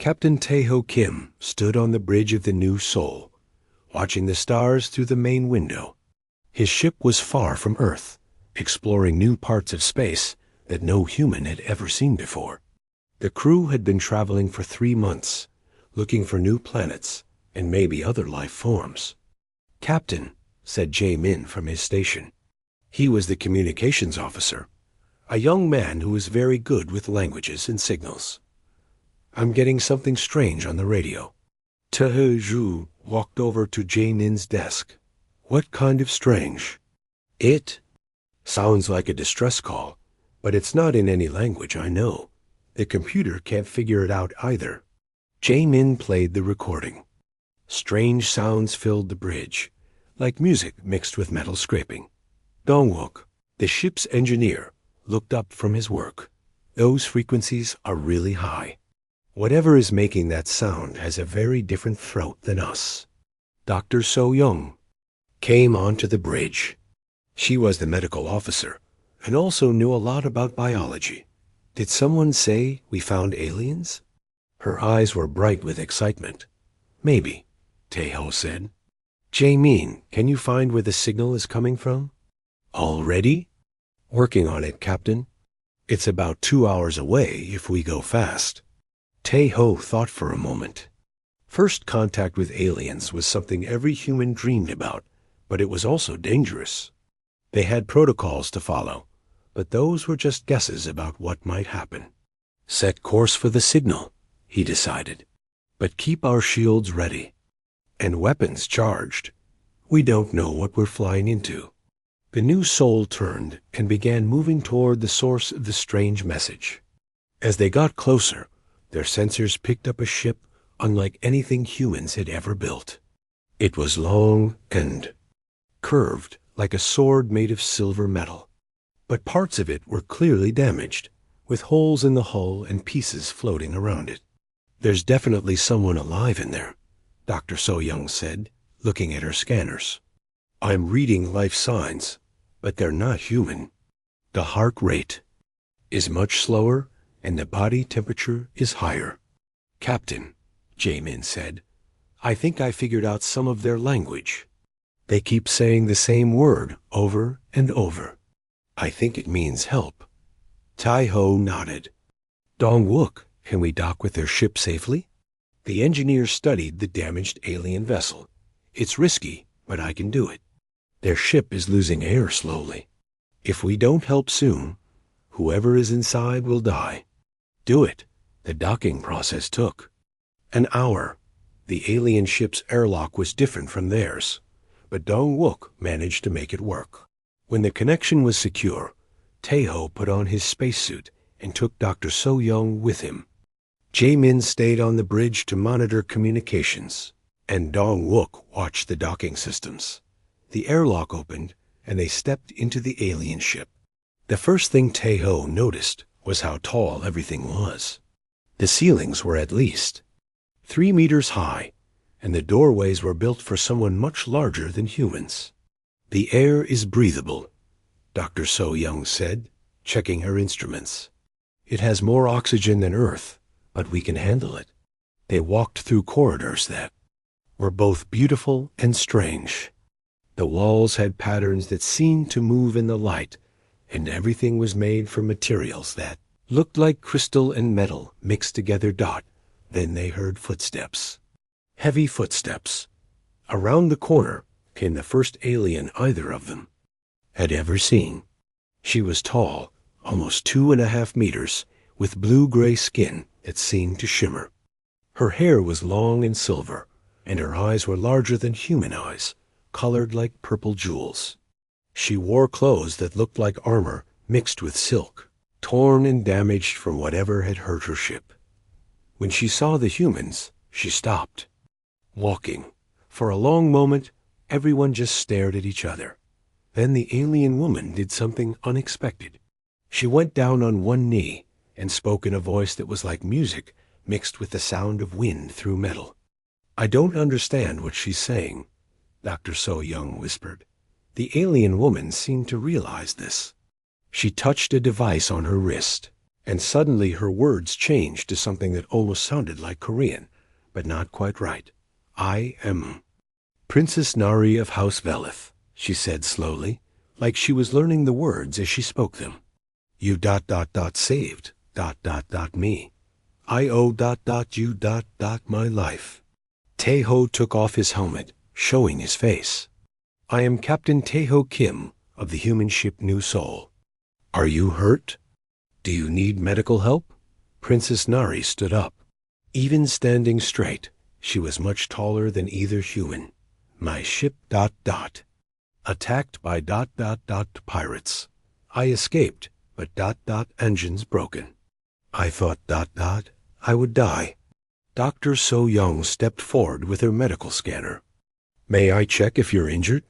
Captain Tae-ho Kim stood on the bridge of the New Seoul, watching the stars through the main window. His ship was far from Earth, exploring new parts of space that no human had ever seen before. The crew had been traveling for 3 months, looking for new planets and maybe other life forms. "Captain," said Jae-min from his station. He was the communications officer, a young man who was very good with languages and signals. "I'm getting something strange on the radio." Tae-ju walked over to Jae-min's desk. "What kind of strange?" "It sounds like a distress call, but it's not in any language I know. The computer can't figure it out either." Jae-min played the recording. Strange sounds filled the bridge, like music mixed with metal scraping. Dong-wook, the ship's engineer, looked up from his work. "Those frequencies are really high. Whatever is making that sound has a very different throat than us." Dr. So-young came onto the bridge. She was the medical officer and also knew a lot about biology. "Did someone say we found aliens?" Her eyes were bright with excitement. "Maybe," Tae-ho said. "Jae-min, can you find where the signal is coming from?" "Already?" "Working on it, Captain. It's about 2 hours away if we go fast." Tae-ho thought for a moment. First contact with aliens was something every human dreamed about, but it was also dangerous. They had protocols to follow, but those were just guesses about what might happen. "Set course for the signal," he decided, "but keep our shields ready and weapons charged. We don't know what we're flying into." The New Seoul turned and began moving toward the source of the strange message. As they got closer, their sensors picked up a ship unlike anything humans had ever built. It was long and curved like a sword made of silver metal, but parts of it were clearly damaged, with holes in the hull and pieces floating around it. "There's definitely someone alive in there," Dr. So-young said, looking at her scanners. "I'm reading life signs, but they're not human. The heart rate is much slower and the body temperature is higher." "Captain," Jae-min said, "I think I figured out some of their language. They keep saying the same word over and over. I think it means help." Tae-ho nodded. "Dong-wook, can we dock with their ship safely?" The engineer studied the damaged alien vessel. "It's risky, but I can do it. Their ship is losing air slowly. If we don't help soon, whoever is inside will die." "Do it." The docking process took an hour. The alien ship's airlock was different from theirs, but Dong-wook managed to make it work. When the connection was secure, Tae-ho put on his spacesuit and took Dr. So-young with him. Jae-min stayed on the bridge to monitor communications, and Dong-wook watched the docking systems. The airlock opened, and they stepped into the alien ship. The first thing Tae-ho noticed was how tall everything was. The ceilings were at least 3 meters high, and the doorways were built for someone much larger than humans. "The air is breathable," Dr. So-young said, checking her instruments. "It has more oxygen than Earth, but we can handle it." They walked through corridors that were both beautiful and strange. The walls had patterns that seemed to move in the light, and everything was made from materials that looked like crystal and metal mixed together. Then they heard footsteps. Heavy footsteps. Around the corner came the first alien either of them had ever seen. She was tall, almost 2.5 meters, with blue-gray skin that seemed to shimmer. Her hair was long and silver, and her eyes were larger than human eyes, colored like purple jewels. She wore clothes that looked like armor mixed with silk, torn and damaged from whatever had hurt her ship. When she saw the humans, she stopped walking. For a long moment, everyone just stared at each other. Then the alien woman did something unexpected. She went down on one knee and spoke in a voice that was like music mixed with the sound of wind through metal. "I don't understand what she's saying," Dr. So-young whispered. The alien woman seemed to realize this. She touched a device on her wrist. And suddenly her words changed to something that almost sounded like Korean, but not quite right. I am Princess Nari of House Velith, she said slowly, like she was learning the words as she spoke them. You saved me. I owe you my life. Taeho took off his helmet, showing his face. I am Captain Taeho Kim of the human ship New Seoul. Are you hurt? Do you need medical help? Princess Nari stood up. Even standing straight, she was much taller than either human. My ship attacked by pirates. I escaped, but engines broken. I thought I would die. Dr. So Young stepped forward with her medical scanner. May I check if you're injured?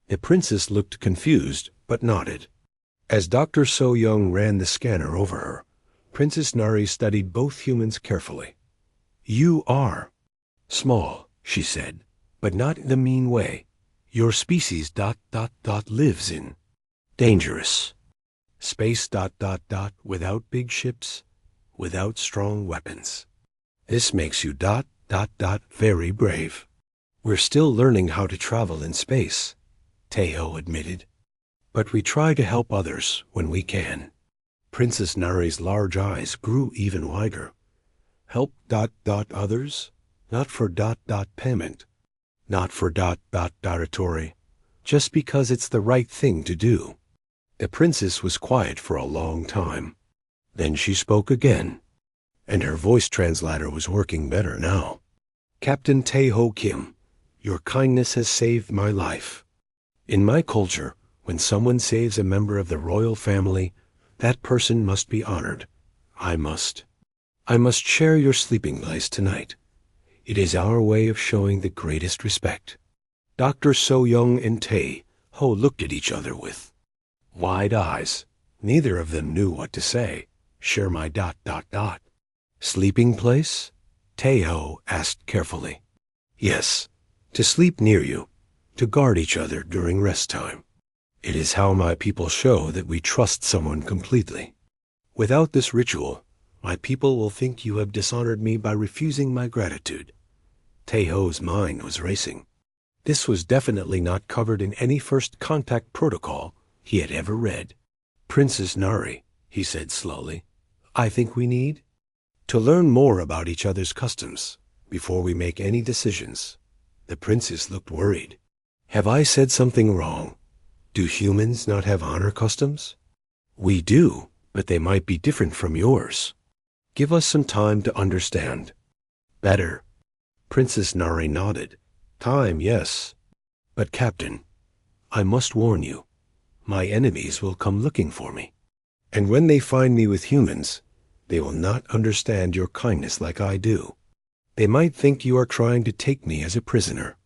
The princess looked confused, but nodded. As Dr. So Young ran the scanner over her, Princess Nari studied both humans carefully. You are small, she said, but not in the mean way. Your species lives in dangerous space without big ships, without strong weapons. This makes you very brave. We're still learning how to travel in space, Taeho admitted. But we try to help others when we can. Princess Nari's large eyes grew even wider. Help others? Not for payment. Not for doratory. Just because it's the right thing to do. The princess was quiet for a long time. Then she spoke again, and her voice translator was working better now. Captain Taeho Kim, your kindness has saved my life. In my culture, when someone saves a member of the royal family, that person must be honored. I must share your sleeping place tonight. It is our way of showing the greatest respect. Dr. So Young and Tae-ho looked at each other with wide eyes. Neither of them knew what to say. Share my Sleeping place? Tae-ho asked carefully. Yes, to sleep near you, to guard each other during rest time. It is how my people show that we trust someone completely. Without this ritual, my people will think you have dishonored me by refusing my gratitude. Taeho's mind was racing. This was definitely not covered in any first contact protocol he had ever read. Princess Nari, he said slowly, I think we need to learn more about each other's customs before we make any decisions. The princess looked worried. Have I said something wrong? Do humans not have honor customs? We do, but they might be different from yours. Give us some time to understand. Better. Princess Nari nodded. Time, yes. But Captain, I must warn you, my enemies will come looking for me. And when they find me with humans, they will not understand your kindness like I do. They might think you are trying to take me as a prisoner.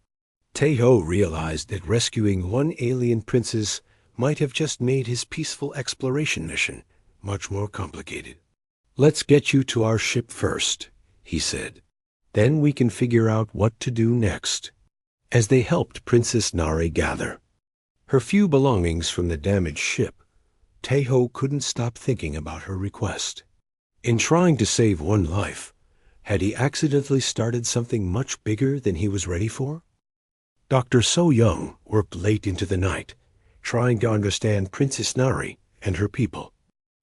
Taeho realized that rescuing one alien princess might have just made his peaceful exploration mission much more complicated. Let's get you to our ship first, he said. Then we can figure out what to do next. As they helped Princess Nari gather her few belongings from the damaged ship, Taeho couldn't stop thinking about her request. In trying to save one life, had he accidentally started something much bigger than he was ready for? Dr. So Young worked late into the night, trying to understand Princess Nari and her people.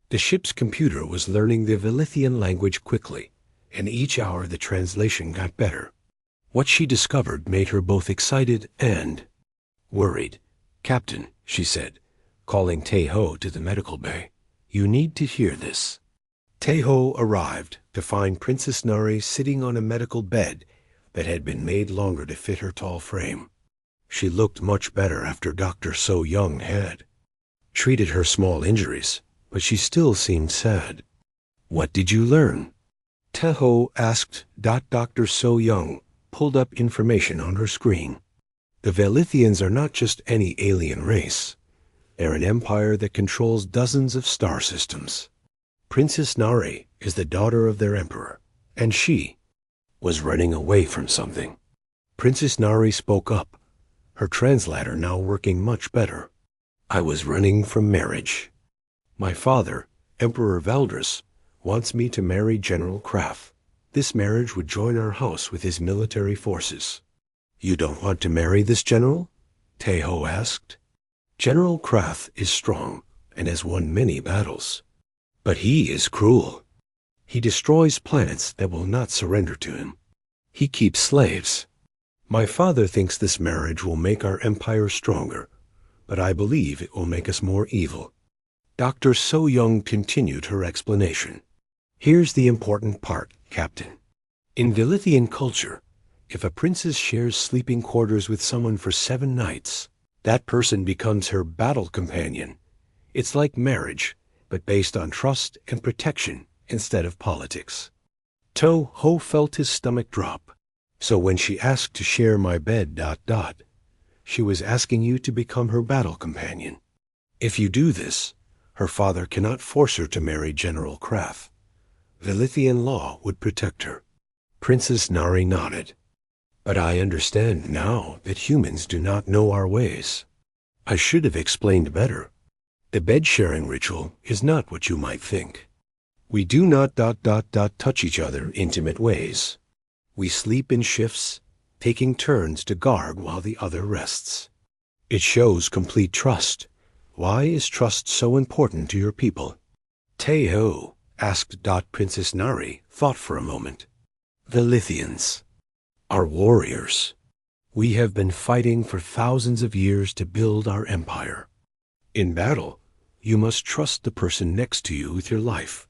The ship's computer was learning the Velithian language quickly, and each hour the translation got better. What she discovered made her both excited and worried. Captain, she said, calling Taeho to the medical bay, you need to hear this. Taeho arrived to find Princess Nari sitting on a medical bed that had been made longer to fit her tall frame. She looked much better after Dr. So Young had treated her small injuries, but she still seemed sad. What did you learn? Taeho asked. Dr. So Young pulled up information on her screen. The Velithians are not just any alien race. They're an empire that controls dozens of star systems. Princess Nari is the daughter of their emperor, and she was running away from something. Princess Nari spoke up, her translator now working much better. I was running from marriage. My father, Emperor Valdris, wants me to marry General Kraft. This marriage would join our house with his military forces. You don't want to marry this general? Tae-ho asked. General Kraft is strong and has won many battles. But he is cruel. He destroys planets that will not surrender to him. He keeps slaves. My father thinks this marriage will make our empire stronger, but I believe it will make us more evil. Dr. So-young continued her explanation. Here's the important part, Captain. In Dilithian culture, if a princess shares sleeping quarters with someone for 7 nights, that person becomes her battle companion. It's like marriage, but based on trust and protection instead of politics. To-ho felt his stomach drop. So when she asked to share my bed, she was asking you to become her battle companion. If you do this, her father cannot force her to marry General Kraft. The Lithian law would protect her. Princess Nari nodded. But I understand now that humans do not know our ways. I should have explained better. The bed-sharing ritual is not what you might think. We do not touch each other in intimate ways. We sleep in shifts, taking turns to guard while the other rests. It shows complete trust. Why is trust so important to your people? Tae-ho asked. Princess Nari thought for a moment. The Lithians are warriors. We have been fighting for thousands of years to build our empire. In battle, you must trust the person next to you with your life.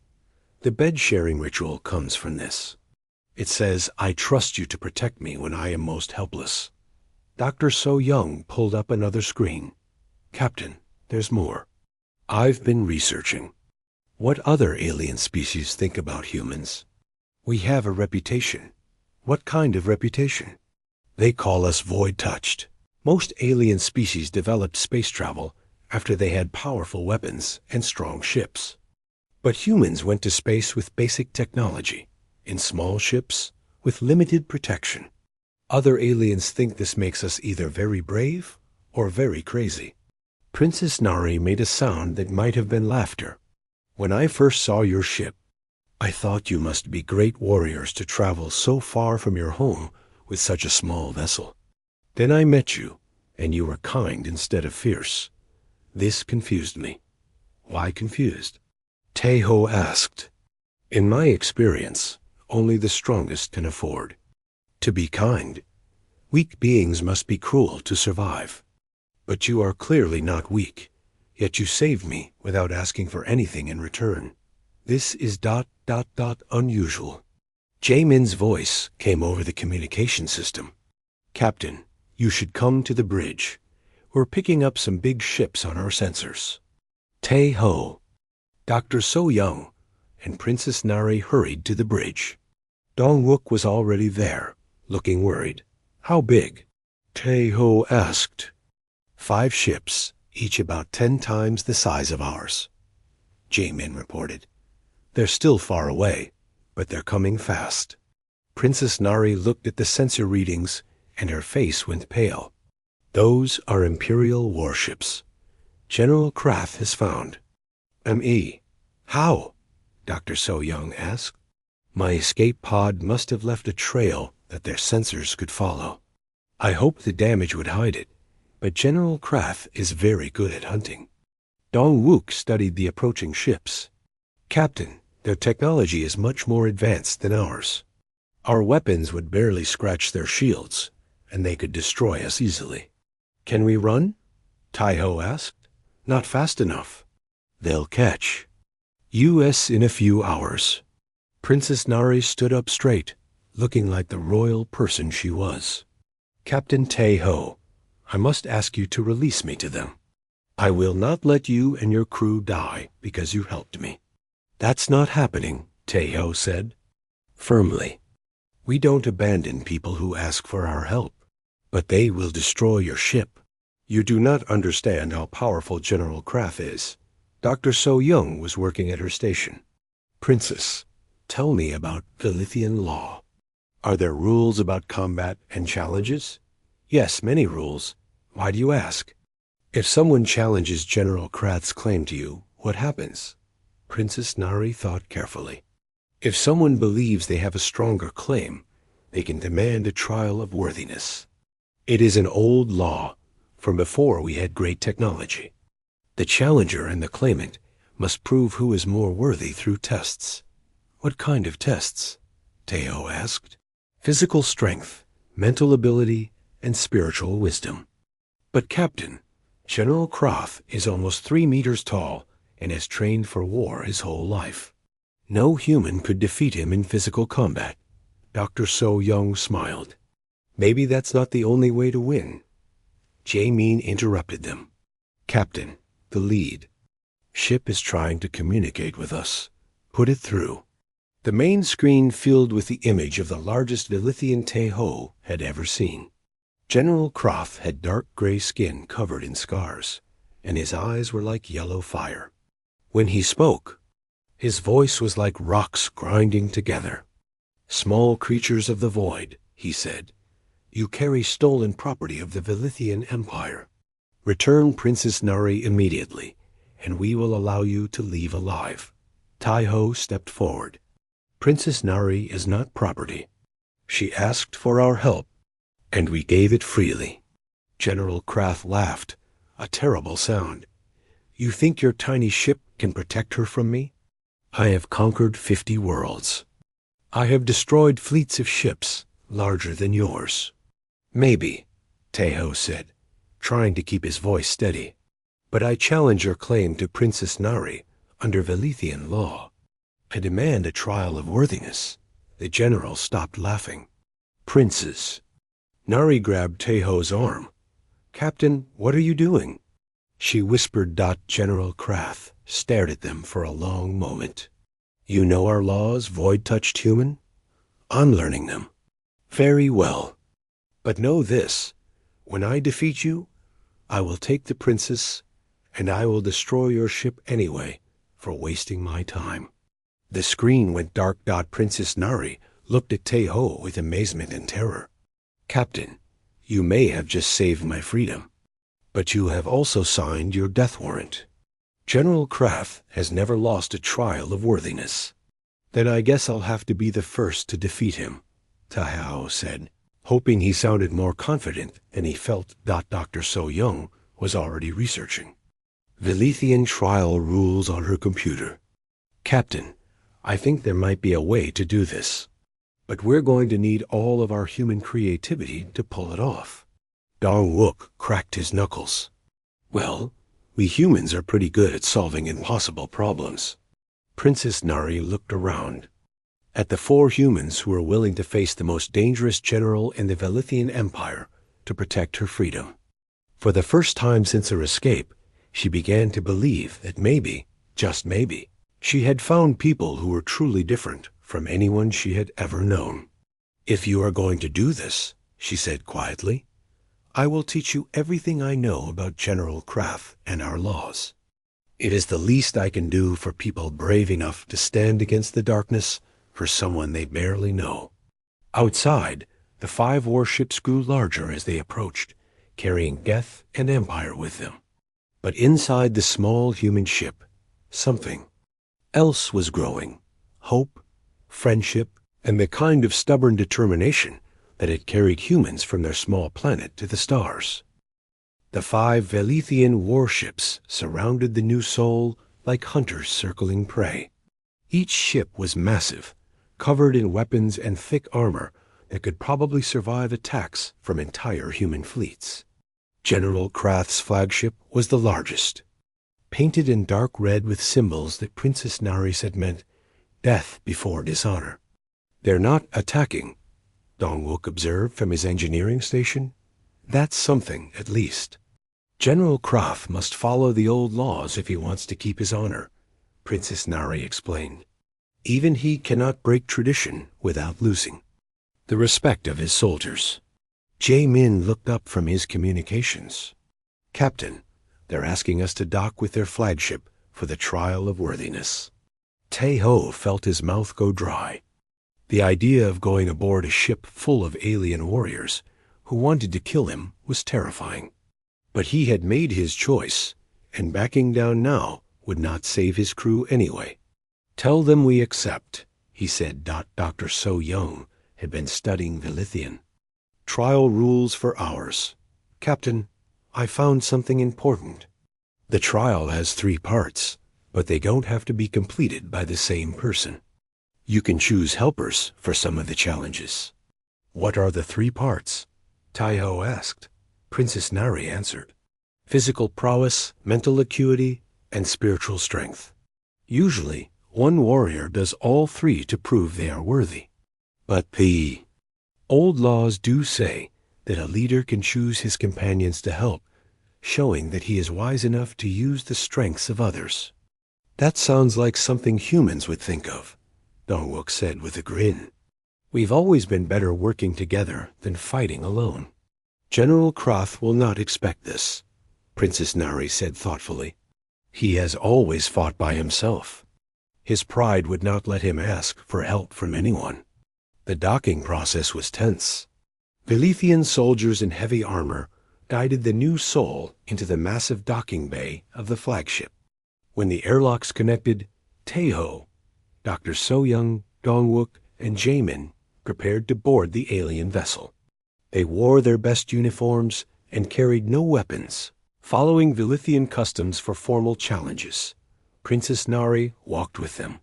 The bed-sharing ritual comes from this. It says, I trust you to protect me when I am most helpless. Dr. So-young pulled up another screen. Captain, there's more. I've been researching. What other alien species think about humans? We have a reputation. What kind of reputation? They call us void-touched. Most alien species developed space travel after they had powerful weapons and strong ships. But humans went to space with basic technology, in small ships, with limited protection. Other aliens think this makes us either very brave or very crazy. Princess Nari made a sound that might have been laughter. When I first saw your ship, I thought you must be great warriors to travel so far from your home with such a small vessel. Then I met you, and you were kind instead of fierce. This confused me. Why confused? Tae-ho asked. In my experience, only the strongest can afford to be kind. Weak beings must be cruel to survive. But you are clearly not weak, yet you saved me without asking for anything in return. This is unusual. Jaemin's voice came over the communication system. Captain, you should come to the bridge. We're picking up some big ships on our sensors. Tae-ho, Dr. So-young, and Princess Nari hurried to the bridge. Dong-wook was already there, looking worried. How big? Tae-ho asked. 5 ships, each about 10 times the size of ours. Jaemin reported. They're still far away, but they're coming fast. Princess Nari looked at the sensor readings, and her face went pale. Those are Imperial warships. General Kraft has found. M.E. How? Dr. So-young asked. My escape pod must have left a trail that their sensors could follow. I hoped the damage would hide it, but General Kraft is very good at hunting. Dong-wook studied the approaching ships. Captain, their technology is much more advanced than ours. Our weapons would barely scratch their shields, and they could destroy us easily. Can we run? Tae-ho asked. Not fast enough. They'll catch. U.S. in a few hours. Princess Nari stood up straight, looking like the royal person she was. Captain Tae-ho, I must ask you to release me to them. I will not let you and your crew die because you helped me. That's not happening, Tae-ho said, firmly. We don't abandon people who ask for our help, but they will destroy your ship. You do not understand how powerful General Kraft is. Dr. So-young was working at her station. Princess, tell me about the Lithian law. Are there rules about combat and challenges? Yes, many rules. Why do you ask? If someone challenges General Kraft's claim to you, what happens? Princess Nari thought carefully. If someone believes they have a stronger claim, they can demand a trial of worthiness. It is an old law from before we had great technology. The challenger and the claimant must prove who is more worthy through tests. What kind of tests? Teo asked. Physical strength, mental ability, and spiritual wisdom. But Captain, General Croth is almost 3 meters tall and has trained for war his whole life. No human could defeat him in physical combat. Dr. So Young smiled. Maybe that's not the only way to win. Jae-min interrupted them. Captain, the lead. Ship is trying to communicate with us. Put it through. The main screen filled with the image of the largest Velithian Taeho had ever seen. General Croth had dark gray skin covered in scars, and his eyes were like yellow fire. When he spoke, his voice was like rocks grinding together. Small creatures of the void, he said, you carry stolen property of the Velithian Empire. Return Princess Nari immediately, and we will allow you to leave alive. Taiho stepped forward. Princess Nari is not property. She asked for our help, and we gave it freely. General Krath laughed, a terrible sound. You think your tiny ship can protect her from me? I have conquered 50 worlds. I have destroyed fleets of ships larger than yours. Maybe, Taeho said, trying to keep his voice steady. But I challenge your claim to Princess Nari under Velithian law. I demand a trial of worthiness. The general stopped laughing. Princes. Nari grabbed Taeho's arm. Captain, what are you doing? She whispered. General Krath stared at them for a long moment. You know our laws, void-touched human? I'm learning them. Very well. But know this, when I defeat you, I will take the princess, and I will destroy your ship anyway for wasting my time. The screen went dark. Princess Nari looked at Taeho with amazement and terror. Captain, you may have just saved my freedom, but you have also signed your death warrant. General Krath has never lost a trial of worthiness. Then I guess I'll have to be the first to defeat him, Taeho said, hoping he sounded more confident than he felt. Dr. So Young was already researching. Velithian trial rules on her computer. Captain, I think there might be a way to do this, but we're going to need all of our human creativity to pull it off. Dong-wook cracked his knuckles. Well, we humans are pretty good at solving impossible problems. Princess Nari looked around at the 4 humans who were willing to face the most dangerous general in the Velithian Empire to protect her freedom. For the first time since her escape, she began to believe that maybe, just maybe, she had found people who were truly different from anyone she had ever known. If you are going to do this, she said quietly, I will teach you everything I know about General Krath and our laws. It is the least I can do for people brave enough to stand against the darkness for someone they barely know. Outside, the 5 warships grew larger as they approached, carrying death and empire with them. But inside the small human ship, something else was growing. Hope, friendship, and the kind of stubborn determination that had carried humans from their small planet to the stars. The 5 Velithian warships surrounded the new soul like hunters circling prey. Each ship was massive, covered in weapons and thick armor that could probably survive attacks from entire human fleets. General Krath's flagship was the largest, painted in dark red with symbols that Princess Nari said meant death before dishonor. They're not attacking, Dong-wook observed from his engineering station. That's something, at least. General Krath must follow the old laws if he wants to keep his honor, Princess Nari explained. Even he cannot break tradition without losing the respect of his soldiers. Jae-min looked up from his communications. Captain, they're asking us to dock with their flagship for the trial of worthiness. Taeho felt his mouth go dry. The idea of going aboard a ship full of alien warriors who wanted to kill him was terrifying. But he had made his choice, and backing down now would not save his crew anyway. Tell them we accept, he said. Dr. So Young had been studying Velithian. Trial rules for hours. Captain, I found something important. The trial has 3 parts, but they don't have to be completed by the same person. You can choose helpers for some of the challenges. What are the 3 parts? Taiho asked. Princess Nari answered. Physical prowess, mental acuity, and spiritual strength. Usually, one warrior does all 3 to prove they are worthy. But the old laws do say that a leader can choose his companions to help, showing that he is wise enough to use the strengths of others. That sounds like something humans would think of, Dongwook said with a grin. We've always been better working together than fighting alone. General Krath will not expect this, Princess Nari said thoughtfully. He has always fought by himself. His pride would not let him ask for help from anyone. The docking process was tense. Velithian soldiers in heavy armor guided the new soul into the massive docking bay of the flagship. When the airlocks connected, Taiho, Dr. So Young, Dongwook, and Jaemin prepared to board the alien vessel. They wore their best uniforms and carried no weapons, following Velithian customs for formal challenges. Princess Nari walked with them.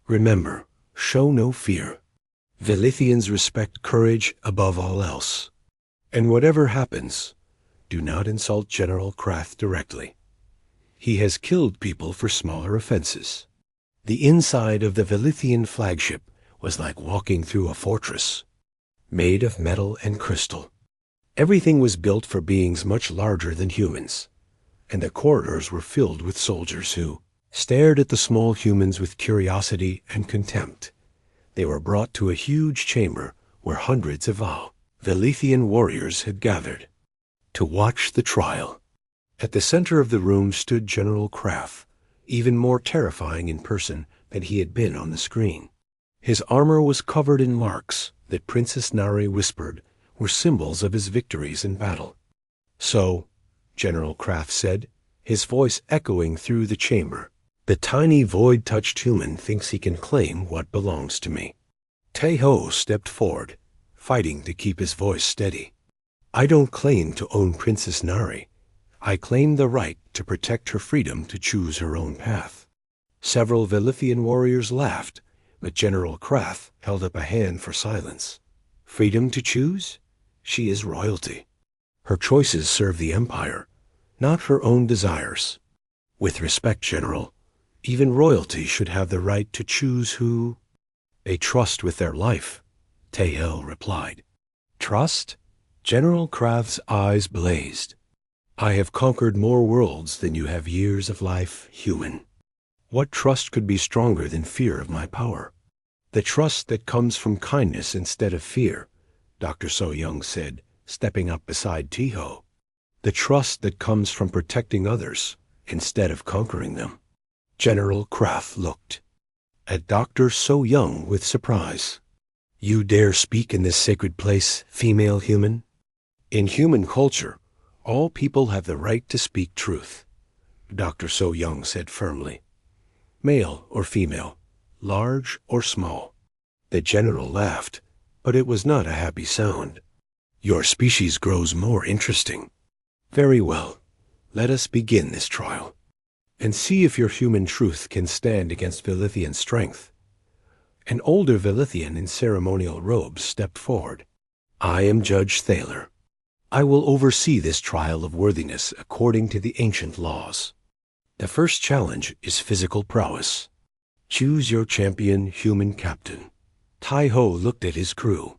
Remember, show no fear. Velithians respect courage above all else. And whatever happens, do not insult General Krath directly. He has killed people for smaller offenses. The inside of the Velithian flagship was like walking through a fortress, made of metal and crystal. Everything was built for beings much larger than humans, and the corridors were filled with soldiers who stared at the small humans with curiosity and contempt. They were brought to a huge chamber where hundreds of Velithian warriors had gathered to watch the trial. At the center of the room stood General Krath, even more terrifying in person than he had been on the screen. His armor was covered in marks that Princess Nari whispered were symbols of his victories in battle. So, General Krath said, his voice echoing through the chamber, the tiny void-touched human thinks he can claim what belongs to me. Taiho stepped forward, fighting to keep his voice steady. I don't claim to own Princess Nari. I claim the right to protect her freedom to choose her own path. Several Velithian warriors laughed, but General Krath held up a hand for silence. Freedom to choose? She is royalty. Her choices serve the Empire, not her own desires. With respect, General, even royalty should have the right to choose who they trust with their life, Taiho replied. Trust? General Krath's eyes blazed. I have conquered more worlds than you have years of life, human. What trust could be stronger than fear of my power? The trust that comes from kindness instead of fear, Dr. So Young said, stepping up beside Taiho. The trust that comes from protecting others instead of conquering them. General Krath looked at Dr. So Young with surprise. You dare speak in this sacred place, female human? In human culture, all people have the right to speak truth, Dr. So Young said firmly. Male or female, large or small. The general laughed, but it was not a happy sound. Your species grows more interesting. Very well, let us begin this trial, and see if your human truth can stand against Velithian strength. An older Velithian in ceremonial robes stepped forward. I am Judge Thaler. I will oversee this trial of worthiness according to the ancient laws. The first challenge is physical prowess. Choose your champion human captain. Taiho looked at his crew.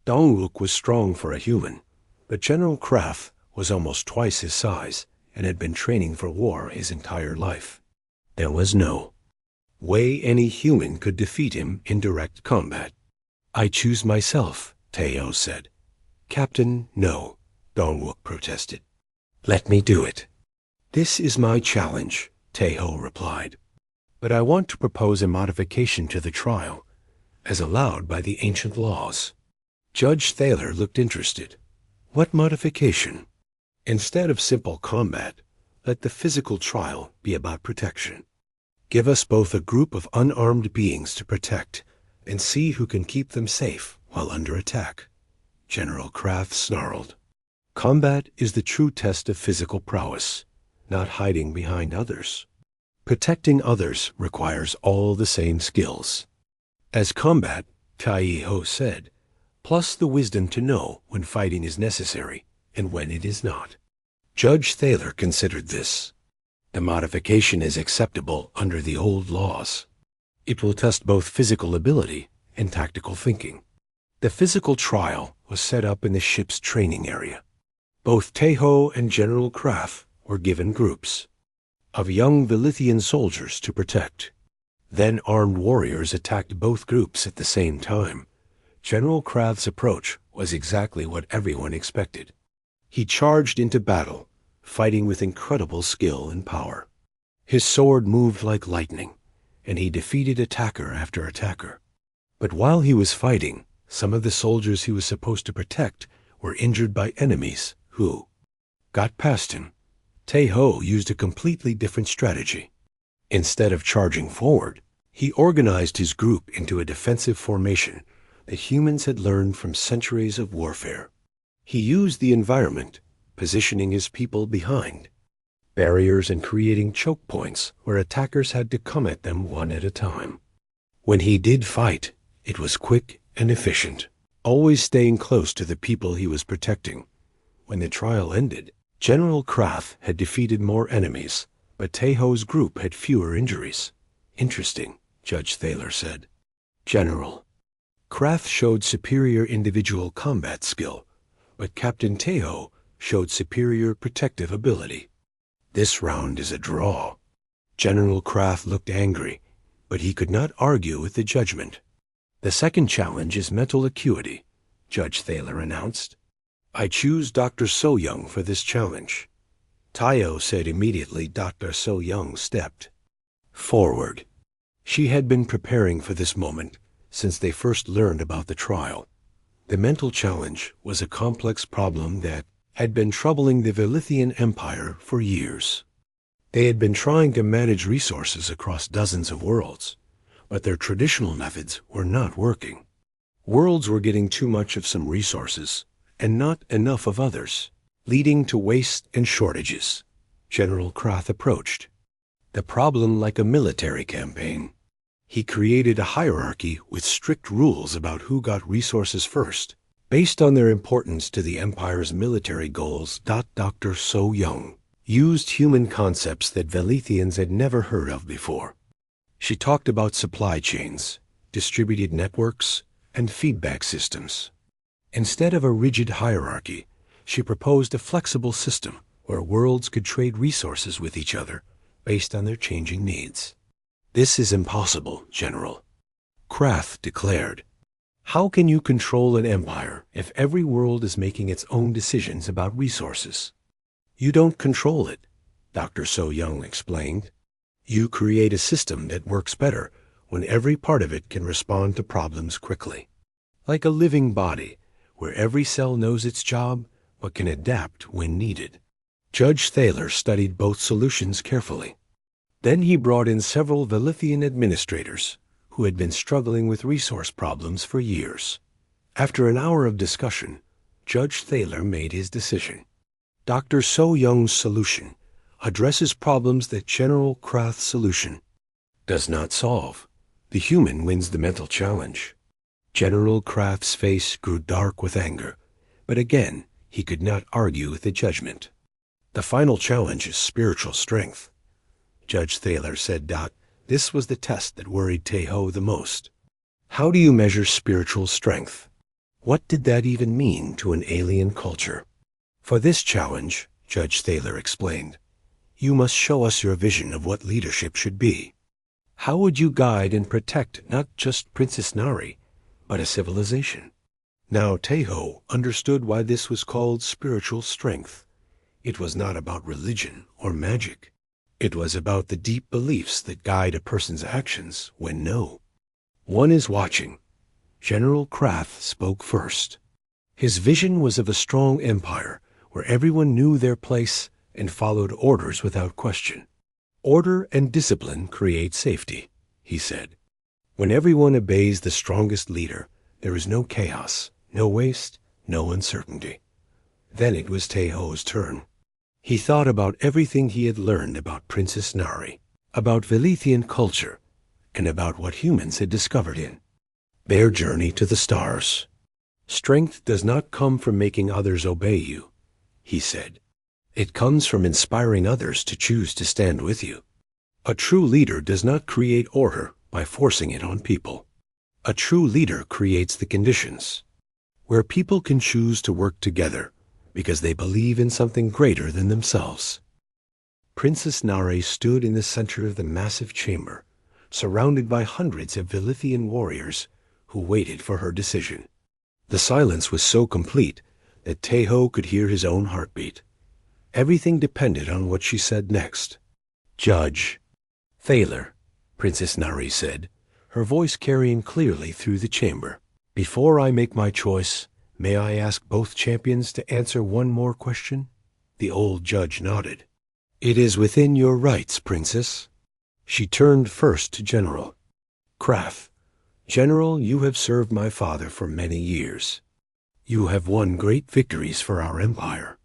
Dongwook was strong for a human, but General Krath was almost twice his size and had been training for war his entire life. There was no way any human could defeat him in direct combat. I choose myself, Taiho said. Captain, no, Dongwook protested. Let me do it. This is my challenge, Taiho replied. But I want to propose a modification to the trial, as allowed by the ancient laws. Judge Thaler looked interested. What modification? Instead of simple combat, let the physical trial be about protection. Give us both a group of unarmed beings to protect and see who can keep them safe while under attack. General Kraft snarled. Combat is the true test of physical prowess, not hiding behind others. Protecting others requires all the same skills. As combat, Tai-Ho said, plus the wisdom to know when fighting is necessary and when it is not. Judge Thaler considered this. The modification is acceptable under the old laws. It will test both physical ability and tactical thinking. The physical trial was set up in the ship's training area. Both Tai-Ho and General Kraft were given groups of young Velithian soldiers to protect. Then armed warriors attacked both groups at the same time. General Kraft's approach was exactly what everyone expected. He charged into battle, fighting with incredible skill and power. His sword moved like lightning, and he defeated attacker after attacker. But while he was fighting, some of the soldiers he was supposed to protect were injured by enemies who got past him. Tai-Ho used a completely different strategy. Instead of charging forward, he organized his group into a defensive formation that humans had learned from centuries of warfare. He used the environment, positioning his people behind barriers and creating choke points where attackers had to come at them one at a time. When he did fight, it was quick and efficient, always staying close to the people he was protecting. When the trial ended, General Kraft had defeated more enemies, but Tai-Ho's group had fewer injuries. Interesting, Judge Thaler said. General Kraft showed superior individual combat skill, but Captain Tai-Ho showed superior protective ability. This round is a draw. General Kraft looked angry, but he could not argue with the judgment. The second challenge is mental acuity, Judge Thaler announced. I choose Dr. So-Young for this challenge. Tai-Ho said immediately. Dr. So-Young stepped forward. She had been preparing for this moment since they first learned about the trial. The mental challenge was a complex problem that had been troubling the Velithian Empire for years. They had been trying to manage resources across dozens of worlds, but their traditional methods were not working. Worlds were getting too much of some resources and not enough of others, leading to waste and shortages. General Kraft approached the problem like a military campaign. He created a hierarchy with strict rules about who got resources first, based on their importance to the Empire's military goals. Dr. So-Young used human concepts that Velithians had never heard of before. She talked about supply chains, distributed networks, and feedback systems. Instead of a rigid hierarchy, she proposed a flexible system where worlds could trade resources with each other based on their changing needs. This is impossible, General Kraft declared. How can you control an empire if every world is making its own decisions about resources? You don't control it, Dr. So-Young explained. You create a system that works better when every part of it can respond to problems quickly. Like a living body, where every cell knows its job but can adapt when needed. Judge Thaler studied both solutions carefully. Then he brought in several Velithian administrators who had been struggling with resource problems for years. After an hour of discussion, Judge Thaler made his decision. Dr. So-Young's solution addresses problems that General Kraft's solution does not solve. The human wins the mental challenge. General Kraft's face grew dark with anger, but again he could not argue with the judgment. The final challenge is spiritual strength. Judge Thaler said. This was the test that worried Tai-Ho the most. How do you measure spiritual strength? What did that even mean to an alien culture? For this challenge, Judge Thaler explained, you must show us your vision of what leadership should be. How would you guide and protect not just Princess Nari, but a civilization? Now Tai-Ho understood why this was called spiritual strength. It was not about religion or magic. It was about the deep beliefs that guide a person's actions when no one is watching. General Kraft spoke first. His vision was of a strong empire where everyone knew their place and followed orders without question. Order and discipline create safety, he said. When everyone obeys the strongest leader, there is no chaos, no waste, no uncertainty. Then it was Taeho's turn. He thought about everything he had learned about Princess Nari, about Velithian culture, and about what humans had discovered in their journey to the stars. Strength does not come from making others obey you, he said. It comes from inspiring others to choose to stand with you. A true leader does not create order by forcing it on people. A true leader creates the conditions where people can choose to work together because they believe in something greater than themselves. Princess Nari stood in the center of the massive chamber, surrounded by hundreds of Velithian warriors who waited for her decision. The silence was so complete that Taeho could hear his own heartbeat. Everything depended on what she said next. Judge Thaler, Princess Nari said, her voice carrying clearly through the chamber. Before I make my choice, may I ask both champions to answer one more question? The old judge nodded. It is within your rights, Princess. She turned first to General Krath. General, you have served my father for many years. You have won great victories for our empire.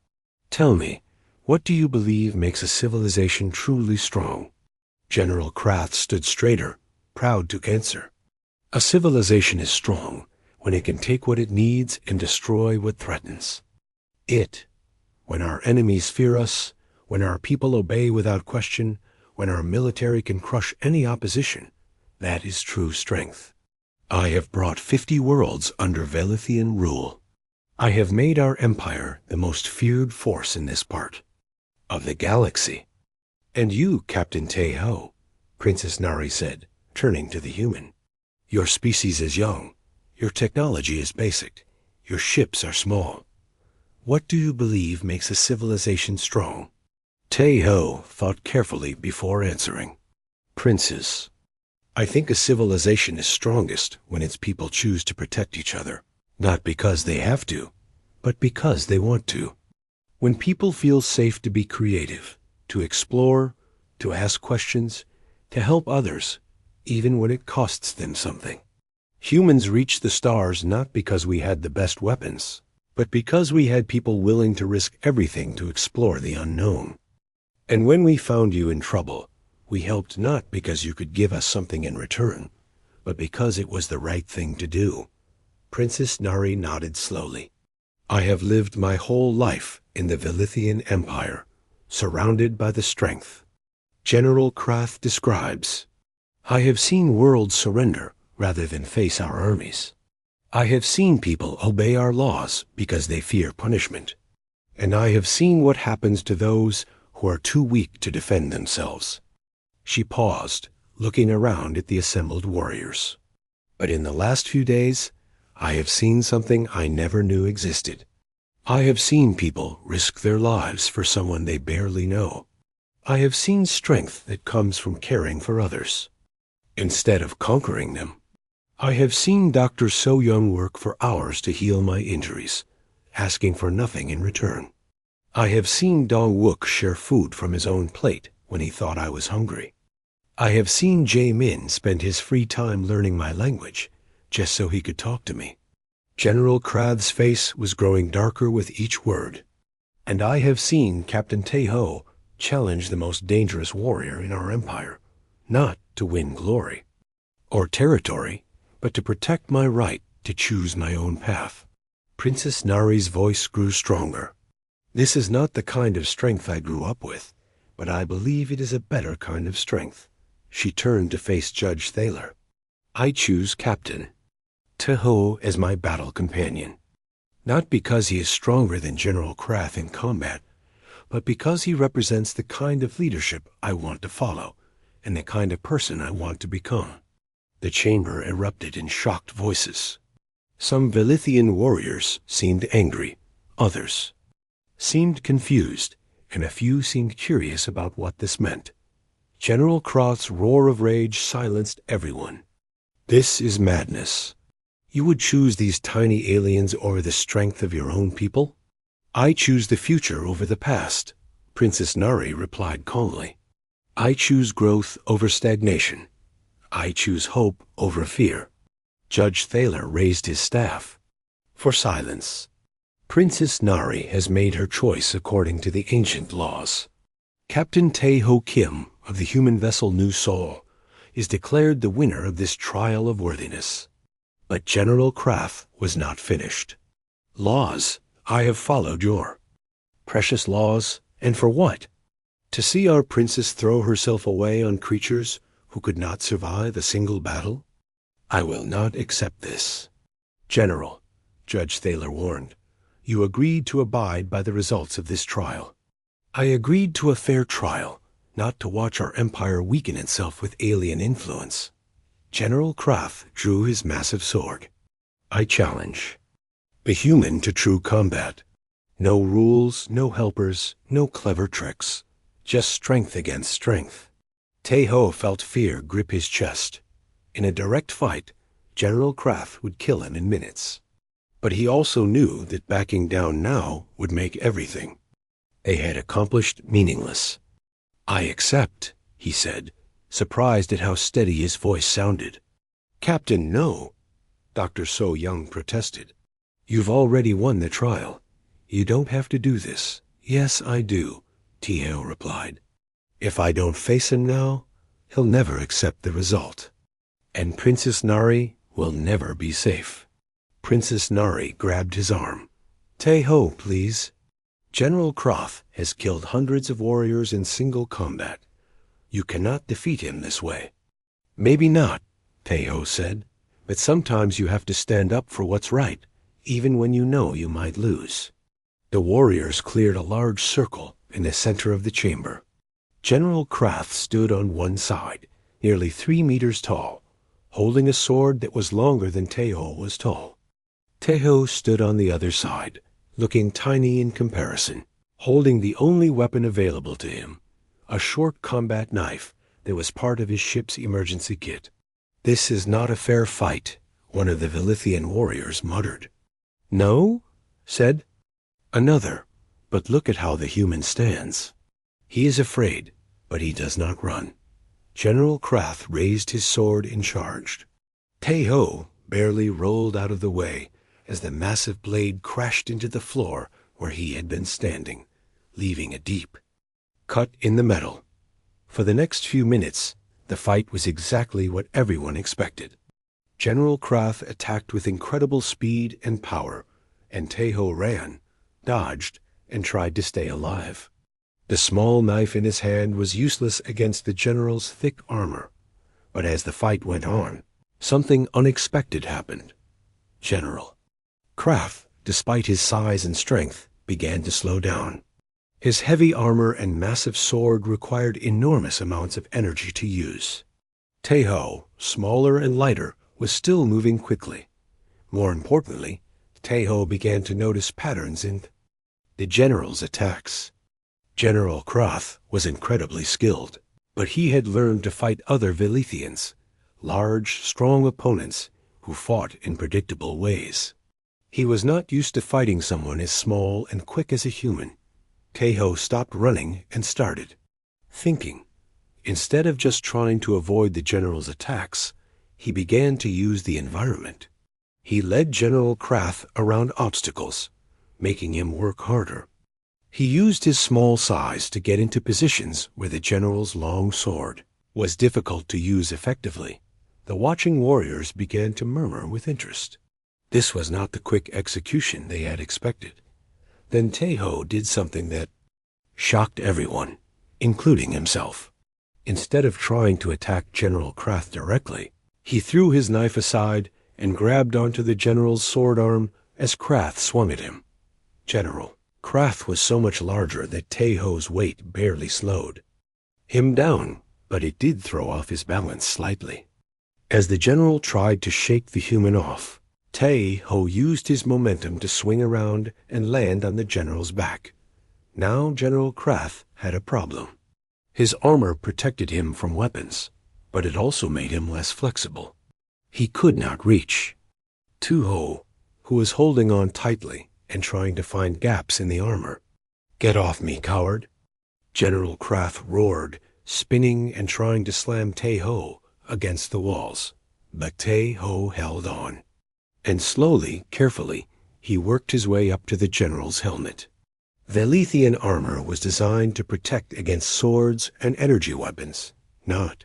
Tell me, what do you believe makes a civilization truly strong? General Krath stood straighter, proud to answer. A civilization is strong when it can take what it needs and destroy what threatens it. When our enemies fear us, when our people obey without question, when our military can crush any opposition, that is true strength. I have brought 50 worlds under Velithian rule. I have made our empire the most feared force in this part of the galaxy. And you, Captain Taeho, Princess Nari said, turning to the human. Your species is young. Your technology is basic. Your ships are small. What do you believe makes a civilization strong? Taeho thought carefully before answering. Princess, I think a civilization is strongest when its people choose to protect each other, not because they have to, but because they want to. When people feel safe to be creative, to explore, to ask questions, to help others, even when it costs them something. Humans reached the stars not because we had the best weapons, but because we had people willing to risk everything to explore the unknown. And when we found you in trouble, we helped not because you could give us something in return, but because it was the right thing to do. Princess Nari nodded slowly. I have lived my whole life in the Velithian Empire, surrounded by the strength. General Krath describes, I have seen worlds surrender rather than face our armies. I have seen people obey our laws because they fear punishment. And I have seen what happens to those who are too weak to defend themselves. She paused, looking around at the assembled warriors. But in the last few days, I have seen something I never knew existed. I have seen people risk their lives for someone they barely know. I have seen strength that comes from caring for others, instead of conquering them. I have seen Dr. So Young work for hours to heal my injuries, asking for nothing in return. I have seen Dong Wook share food from his own plate when he thought I was hungry. I have seen Jae Min spend his free time learning my language, just so he could talk to me. General Krath's face was growing darker with each word. And I have seen Captain Taeho challenge the most dangerous warrior in our empire, not to win glory or territory, but to protect my right to choose my own path. Princess Nari's voice grew stronger. This is not the kind of strength I grew up with, but I believe it is a better kind of strength. She turned to face Judge Thaler. I choose Captain Taeho as my battle companion, not because he is stronger than General Krath in combat, but because he represents the kind of leadership I want to follow and the kind of person I want to become. The chamber erupted in shocked voices. Some Velithian warriors seemed angry, others seemed confused, and a few seemed curious about what this meant. General Krath's roar of rage silenced everyone. This is madness. You would choose these tiny aliens over the strength of your own people? I choose the future over the past, Princess Nari replied calmly. I choose growth over stagnation. I choose hope over fear. Judge Thaler raised his staff. For silence. Princess Nari has made her choice according to the ancient laws. Captain Tae-ho Kim of the human vessel New Seoul is declared the winner of this trial of worthiness. But General Kraft was not finished. Laws, I have followed your precious laws, and for what? To see our princess throw herself away on creatures who could not survive a single battle? I will not accept this. General, Judge Thaler warned, you agreed to abide by the results of this trial. I agreed to a fair trial, not to watch our empire weaken itself with alien influence. General Kraft drew his massive sword. I challenge. The human to true combat. No rules, no helpers, no clever tricks. Just strength against strength. Tae-ho felt fear grip his chest. In a direct fight, General Kraft would kill him in minutes. But he also knew that backing down now would make everything they had accomplished meaningless. I accept, he said, surprised at how steady his voice sounded. Captain, no, Dr. So Young protested. You've already won the trial. You don't have to do this. Yes, I do, Tae-ho replied. If I don't face him now, he'll never accept the result. And Princess Nari will never be safe. Princess Nari grabbed his arm. Tae-ho, please. General Kraft has killed hundreds of warriors in single combat. You cannot defeat him this way. Maybe not, Tae-ho said, but sometimes you have to stand up for what's right, even when you know you might lose. The warriors cleared a large circle in the center of the chamber. General Kraft stood on one side, nearly 3 meters tall, holding a sword that was longer than Tae-ho was tall. Tae-ho stood on the other side, looking tiny in comparison, holding the only weapon available to him, a short combat knife that was part of his ship's emergency kit. This is not a fair fight, one of the Velithian warriors muttered. No? Said another, but look at how the human stands. He is afraid, but he does not run. General Kraft raised his sword and charged. Tae-ho barely rolled out of the way as the massive blade crashed into the floor where he had been standing, leaving a deep cut in the metal. For the next few minutes, the fight was exactly what everyone expected. General Kraft attacked with incredible speed and power, and Tae-ho ran, dodged, and tried to stay alive. The small knife in his hand was useless against the general's thick armor. But as the fight went on, something unexpected happened. General Kraft, despite his size and strength, began to slow down. His heavy armor and massive sword required enormous amounts of energy to use. Tae-ho, smaller and lighter, was still moving quickly. More importantly, Tae-ho began to notice patterns in the general's attacks. General Kraft was incredibly skilled, but he had learned to fight other Velithians, large, strong opponents who fought in predictable ways. He was not used to fighting someone as small and quick as a human. Tae-ho stopped running and started thinking. Instead of just trying to avoid the general's attacks, he began to use the environment. He led General Kraft around obstacles, making him work harder. He used his small size to get into positions where the general's long sword was difficult to use effectively. The watching warriors began to murmur with interest. This was not the quick execution they had expected. Then Tae-ho did something that shocked everyone, including himself. Instead of trying to attack General Kraft directly, he threw his knife aside and grabbed onto the general's sword arm as Kraft swung at him. General Kraft was so much larger that Tae-ho's weight barely slowed him down, but it did throw off his balance slightly. As the general tried to shake the human off, Tae-ho used his momentum to swing around and land on the general's back. Now General Kraft had a problem. His armor protected him from weapons, but it also made him less flexible. He could not reach. Tae-ho, who was holding on tightly and trying to find gaps in the armor. Get off me, coward! General Kraft roared, spinning and trying to slam Tae-ho against the walls, but Tae-ho held on. And slowly, carefully, he worked his way up to the general's helmet. Velithian armor was designed to protect against swords and energy weapons, not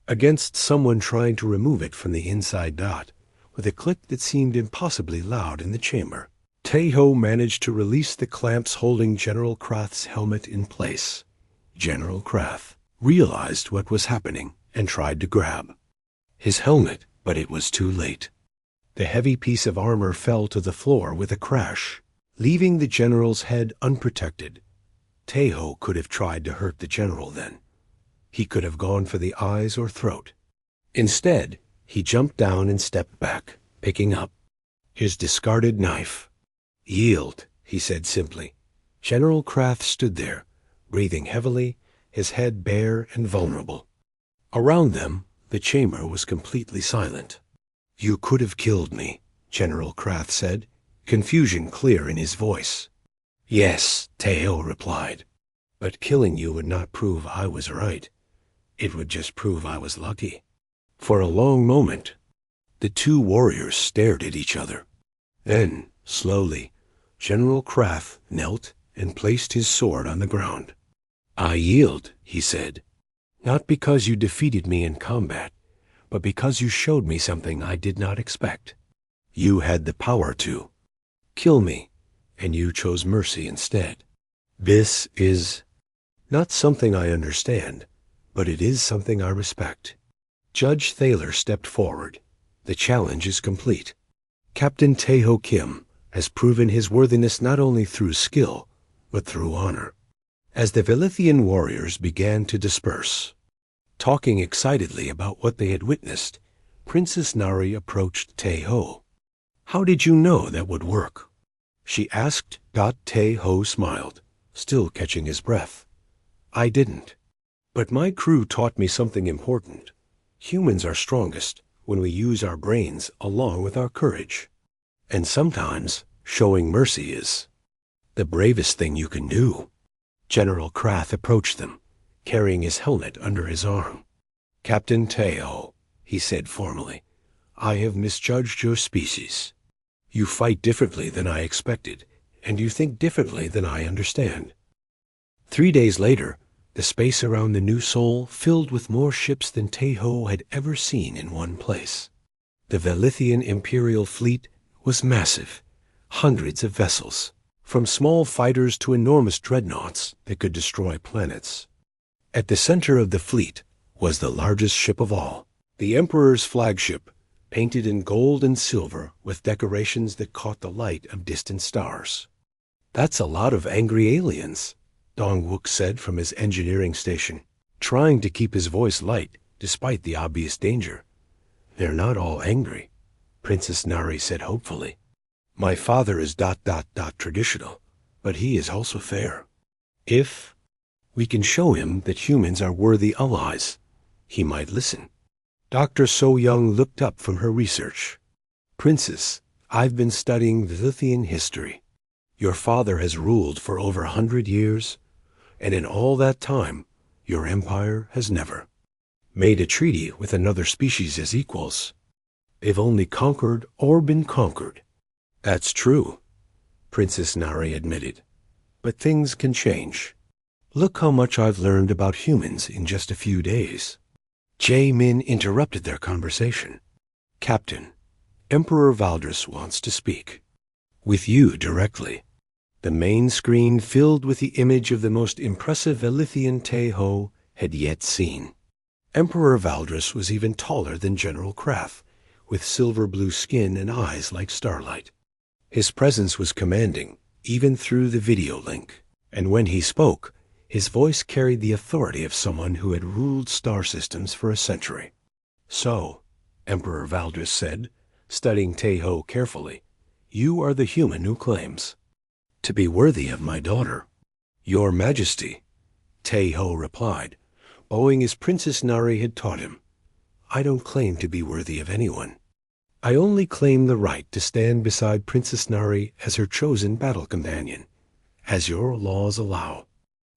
against someone trying to remove it from the inside dot, with a click that seemed impossibly loud in the chamber. Tae-ho managed to release the clamps holding General Krath's helmet in place. General Krath realized what was happening and tried to grab his helmet, but it was too late. The heavy piece of armor fell to the floor with a crash, leaving the general's head unprotected. Tae-ho could have tried to hurt the general then. He could have gone for the eyes or throat. Instead, he jumped down and stepped back, picking up his discarded knife. "Yield," he said simply. General Krath stood there, breathing heavily, his head bare and vulnerable. Around them, the chamber was completely silent. "You could have killed me," General Krath said, confusion clear in his voice. "Yes," Tae-ho replied, "but killing you would not prove I was right. It would just prove I was lucky." For a long moment, the two warriors stared at each other. Then, slowly, General Krath knelt and placed his sword on the ground. "I yield," he said, "not because you defeated me in combat, but because you showed me something I did not expect. You had the power to kill me, and you chose mercy instead. This is not something I understand, but it is something I respect." Judge Thaler stepped forward. "The challenge is complete. Captain Tae-ho Kim has proven his worthiness not only through skill, but through honor." As the Velithian warriors began to disperse, talking excitedly about what they had witnessed, Princess Nari approached Tae-ho. "How did you know that would work?" she asked. Tae-ho smiled, still catching his breath. "I didn't. But my crew taught me something important. Humans are strongest when we use our brains along with our courage. And sometimes showing mercy is the bravest thing you can do." General Krath approached them, carrying his helmet under his arm. "Captain Tae-ho," he said formally, "I have misjudged your species. You fight differently than I expected, and you think differently than I understand." 3 days later, the space around the new Sol filled with more ships than Tae-ho had ever seen in one place. The Velithian Imperial fleet was massive, hundreds of vessels, from small fighters to enormous dreadnoughts that could destroy planets. At the center of the fleet was the largest ship of all, the Emperor's flagship, painted in gold and silver with decorations that caught the light of distant stars. "That's a lot of angry aliens," Dong-wook said from his engineering station, trying to keep his voice light despite the obvious danger. "They're not all angry," Princess Nari said hopefully. "My father is ... traditional, but he is also fair. If we can show him that humans are worthy allies, he might listen." Dr. So-young looked up from her research. "Princess, I've been studying Velithian history. Your father has ruled for over 100 years, and in all that time, your empire has never made a treaty with another species as equals. They've only conquered or been conquered." "That's true," Princess Nari admitted. "But things can change. Look how much I've learned about humans in just a few days." Jae-min interrupted their conversation. "Captain, Emperor Valdris wants to speak with you directly." The main screen filled with the image of the most impressive Velithian Tae-ho had yet seen. Emperor Valdris was even taller than General Krath, with silver-blue skin and eyes like starlight. His presence was commanding, even through the video link, and when he spoke, his voice carried the authority of someone who had ruled star systems for a century. "So," Emperor Valdris said, studying Tae-ho carefully, "you are the human who claims to be worthy of my daughter." "Your Majesty," Tae-ho replied, bowing as Princess Nari had taught him. "I don't claim to be worthy of anyone. I only claim the right to stand beside Princess Nari as her chosen battle companion, as your laws allow."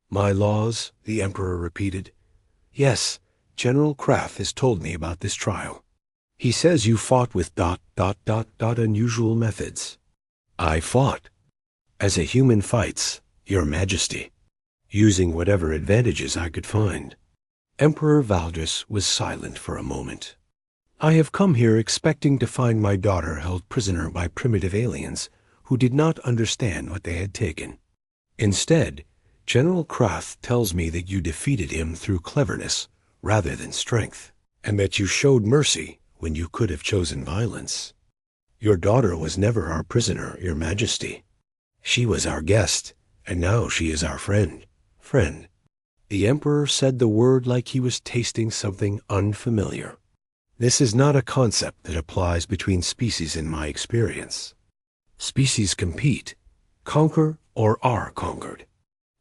"My laws?" the Emperor repeated. "Yes, General Kraft has told me about this trial. He says you fought with unusual methods. I fought, as a human fights, Your Majesty, using whatever advantages I could find. Emperor Valdris was silent for a moment. I have come here expecting to find my daughter held prisoner by primitive aliens who did not understand what they had taken. Instead, General Kraft tells me that you defeated him through cleverness rather than strength, and that you showed mercy when you could have chosen violence. Your daughter was never our prisoner, Your Majesty. She was our guest, and now she is our friend. Friend. The Emperor said the word like he was tasting something unfamiliar. This is not a concept that applies between species in my experience. Species compete, conquer, or are conquered.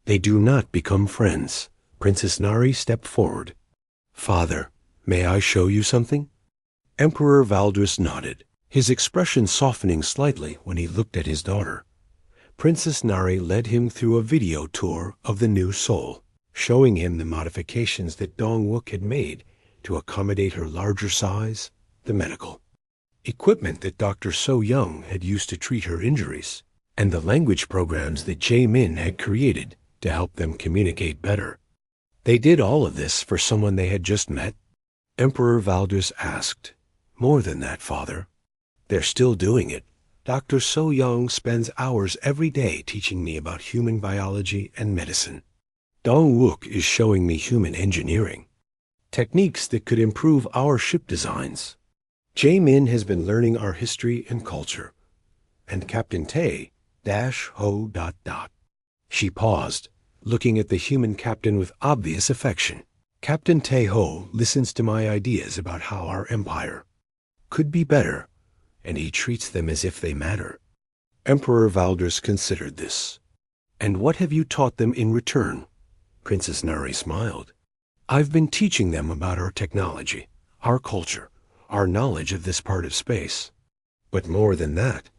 They do not become friends. Princess Nari stepped forward. Father, may I show you something? Emperor Valdris nodded, his expression softening slightly when he looked at his daughter. Princess Nari led him through a video tour of the new soul, showing him the modifications that Dong-wook had made to accommodate her larger size, the medical equipment that Dr. So-young had used to treat her injuries, and the language programs that Jae-min had created to help them communicate better. They did all of this for someone they had just met? Emperor Valdris asked. More than that, Father. They're still doing it. Dr. So-young spends hours every day teaching me about human biology and medicine. Dong-wook is showing me human engineering, techniques that could improve our ship designs. Jae-min has been learning our history and culture. And Captain Tae-ho... She paused, looking at the human captain with obvious affection. Captain Tae-ho listens to my ideas about how our empire could be better, and he treats them as if they matter. Emperor Valdris considered this. And what have you taught them in return? Princess Nari smiled. I've been teaching them about our technology, our culture, our knowledge of this part of space. But more than that,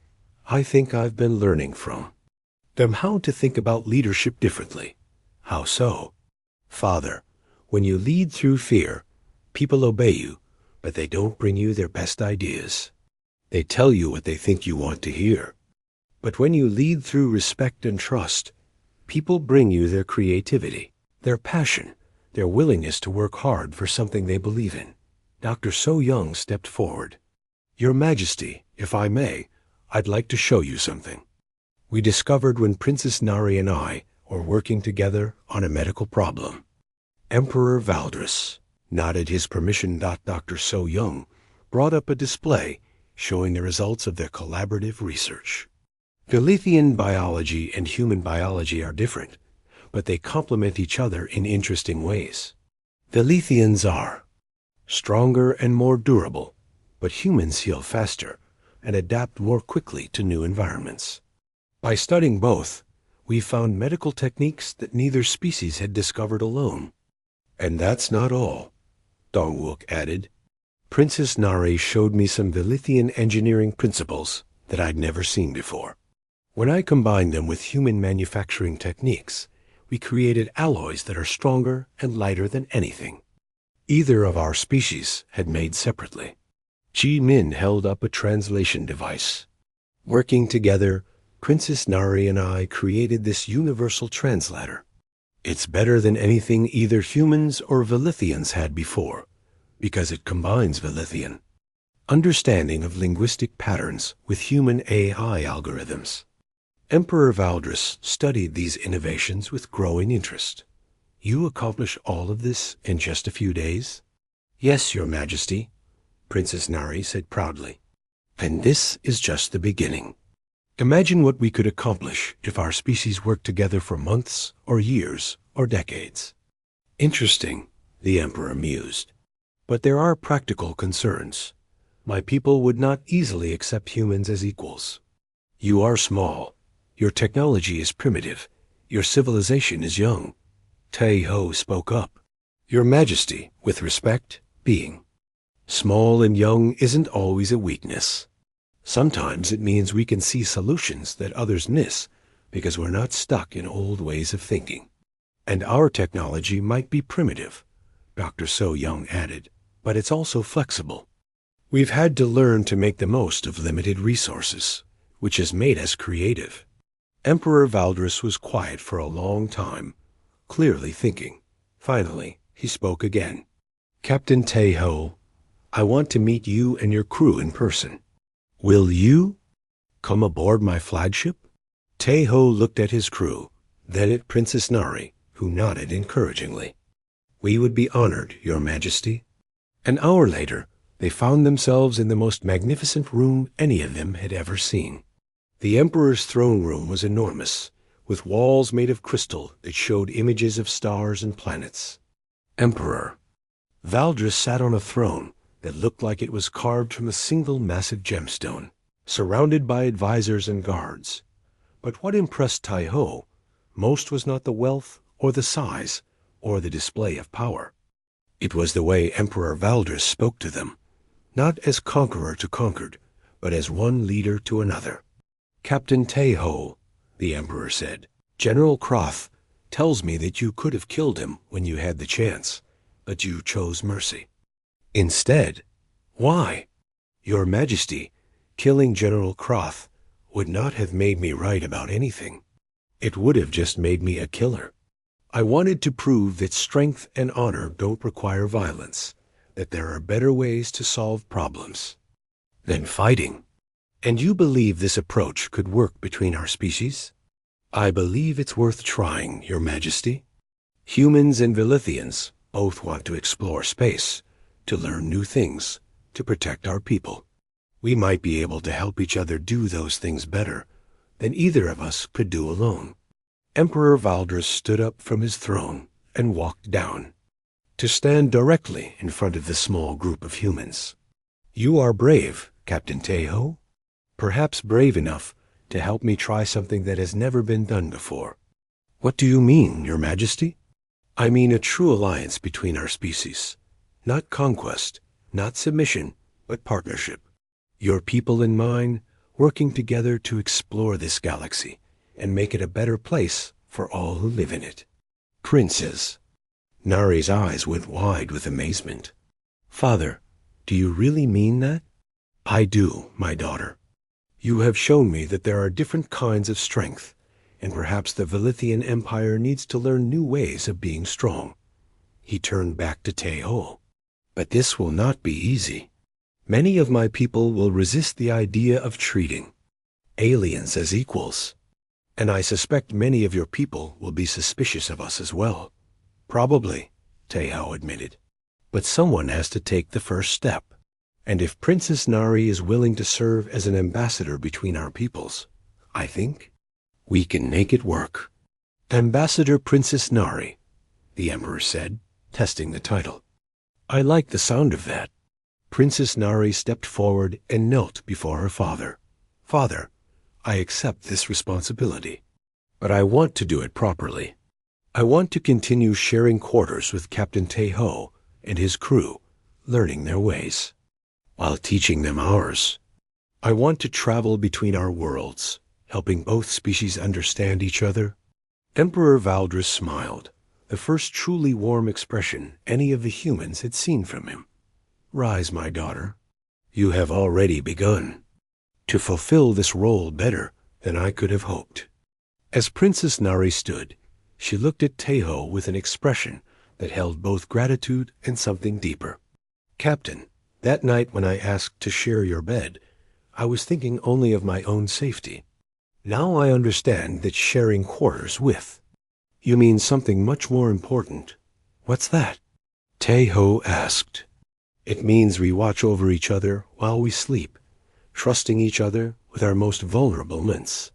I think I've been learning from them how to think about leadership differently. How so? Father, when you lead through fear, people obey you, but they don't bring you their best ideas. They tell you what they think you want to hear. But when you lead through respect and trust, people bring you their creativity, their passion, their willingness to work hard for something they believe in. Dr. So-young stepped forward. Your Majesty, if I may, I'd like to show you something. We discovered when Princess Nari and I were working together on a medical problem. Emperor Valdris nodded his permission. Dr. So-young brought up a display showing the results of their collaborative research. Velithian biology and human biology are different, but they complement each other in interesting ways. Velithians are stronger and more durable, but humans heal faster and adapt more quickly to new environments. By studying both, we found medical techniques that neither species had discovered alone. And that's not all, Dong-wook added. Princess Nari showed me some Velithian engineering principles that I'd never seen before. When I combined them with human manufacturing techniques, we created alloys that are stronger and lighter than anything either of our species had made separately. Jae-min held up a translation device. Working together, Princess Nari and I created this universal translator. It's better than anything either humans or Velithians had before, because it combines Velithian understanding of linguistic patterns with human AI algorithms. Emperor Valdris studied these innovations with growing interest. You accomplish all of this in just a few days? Yes, Your Majesty, Princess Nari said proudly. And this is just the beginning. Imagine what we could accomplish if our species worked together for months or years or decades. Interesting, the Emperor mused. But there are practical concerns. My people would not easily accept humans as equals. You are small. Your technology is primitive. Your civilization is young. Tae-ho spoke up. Your Majesty, with respect, being small and young isn't always a weakness. Sometimes it means we can see solutions that others miss because we're not stuck in old ways of thinking. And our technology might be primitive, Dr. So Young added, but it's also flexible. We've had to learn to make the most of limited resources, which has made us creative. Emperor Valdris was quiet for a long time, clearly thinking. Finally, he spoke again. Captain Tae-ho, I want to meet you and your crew in person. Will you come aboard my flagship? Tae-ho looked at his crew, then at Princess Nari, who nodded encouragingly. We would be honored, Your Majesty. An hour later, they found themselves in the most magnificent room any of them had ever seen. The Emperor's throne room was enormous, with walls made of crystal that showed images of stars and planets. Emperor Valdris sat on a throne that looked like it was carved from a single massive gemstone, surrounded by advisors and guards. But what impressed Tae-ho most was not the wealth or the size or the display of power. It was the way Emperor Valdris spoke to them, not as conqueror to conquered, but as one leader to another. Captain Tae-ho, the Emperor said, General Croth tells me that you could have killed him when you had the chance, but you chose mercy. Instead, why? Your Majesty, killing General Croth would not have made me right about anything. It would have just made me a killer. I wanted to prove that strength and honor don't require violence, that there are better ways to solve problems than fighting. And you believe this approach could work between our species? I believe it's worth trying, Your Majesty. Humans and Velithians both want to explore space, to learn new things, to protect our people. We might be able to help each other do those things better than either of us could do alone. Emperor Valdris stood up from his throne and walked down, to stand directly in front of the small group of humans. You are brave, Captain Tae-ho. Perhaps brave enough to help me try something that has never been done before. What do you mean, Your Majesty? I mean a true alliance between our species. Not conquest, not submission, but partnership. Your people and mine working together to explore this galaxy and make it a better place for all who live in it. Princess. Nari's eyes went wide with amazement. Father, do you really mean that? I do, my daughter. You have shown me that there are different kinds of strength, and perhaps the Velithian Empire needs to learn new ways of being strong. He turned back to Tae-ho. But this will not be easy. Many of my people will resist the idea of treating aliens as equals, and I suspect many of your people will be suspicious of us as well. Probably, Tae-ho admitted. But someone has to take the first step. And if Princess Nari is willing to serve as an ambassador between our peoples, I think we can make it work. Ambassador Princess Nari, the Emperor said, testing the title. I like the sound of that. Princess Nari stepped forward and knelt before her father. Father, I accept this responsibility, but I want to do it properly. I want to continue sharing quarters with Captain Tae-ho and his crew, learning their ways, while teaching them ours. I want to travel between our worlds, helping both species understand each other. Emperor Valdris smiled, the first truly warm expression any of the humans had seen from him. Rise, my daughter. You have already begun to fulfill this role better than I could have hoped. As Princess Nari stood, she looked at Tae-ho with an expression that held both gratitude and something deeper. Captain, that night when I asked to share your bed, I was thinking only of my own safety. Now I understand that sharing quarters with, you mean something much more important. What's that? Tae-ho asked. It means we watch over each other while we sleep, trusting each other with our most vulnerable moments.